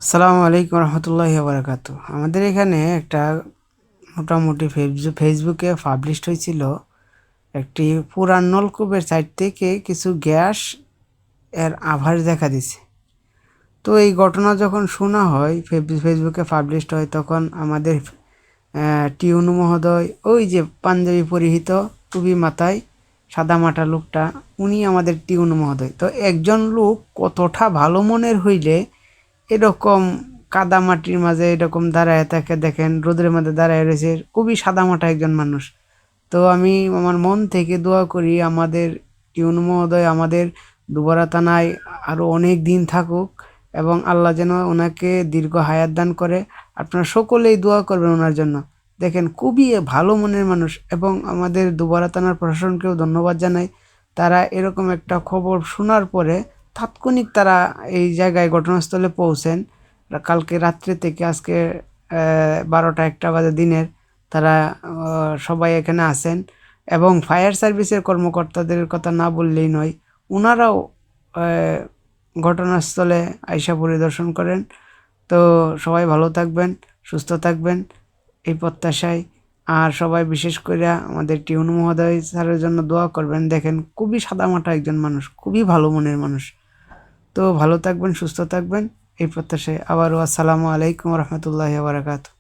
আসসালামু আলাইকুম রহমতুল্লাহি ওয়া বারাকাতু। আমাদের এখানে একটা মোটামুটি ফেসবুকে পাবলিশড হয়েছিল একটি পুরান নলকূপের সাইড থেকে কিছু গ্যাস এর আভাস দেখা দিছে। তো এই ঘটনা যখন শোনা হয় ফেসবুকে পাবলিশড হয় তখন আমাদের টিউনু মহোদয়, ওই যে পাঞ্জাবি পরিহিত টুপি মাথায় সাদা মাটা লোকটা, উনি আমাদের টিউনু মহোদয়। তো একজন লোক কতটা ভালো মনের হইলে এরকম কাদা মাটির মাঝে এরকম দাঁড়ায় থাকে, দেখেন রোদের মধ্যে দাঁড়ায় রয়েছে, খুবই সাদামাটা একজন মানুষ। তো আমি আমার মন থেকে দোয়া করি আমাদের টিউন মহোদয় আমাদের দুবারা থানায় আরও অনেক দিন থাকুক এবং আল্লাহ যেন ওনাকে দীর্ঘ হায়াত দান করে। আপনারা সকলেই দোয়া করবেন ওনার জন্য। দেখেন খুবই ভালো মনের মানুষ এবং আমাদের দুবারা থানার প্রশাসনকেও ধন্যবাদ জানাই। তারা এরকম একটা খবর শোনার পরে তাৎক্ষণিক তারা এই জায়গায় ঘটনাস্থলে পৌঁছেন। কালকে রাত্রে থেকে আজকে 12টা-1টা বাজে দিনের তারা সবাই এখানে আসেন এবং ফায়ার সার্ভিসের কর্মকর্তাদের কথা না বললেই নয়, ওনারাও ঘটনাস্থলে আইসা পরিদর্শন করেন। তো সবাই ভালো থাকবেন, সুস্থ থাকবেন এই প্রত্যাশায়। আর সবাই বিশেষ করে আমাদের টিউন মহোদয় স্যারের জন্য দোয়া করবেন। দেখেন খুবই সাদামাটা একজন মানুষ, খুবই ভালো মনের মানুষ। তো ভালো থাকবেন, সুস্থ থাকবেন এই প্রত্যাশায়। আবারও আসসালামু আলাইকুম রহমতুল্লাহি ওয়া বারাকাতুহু।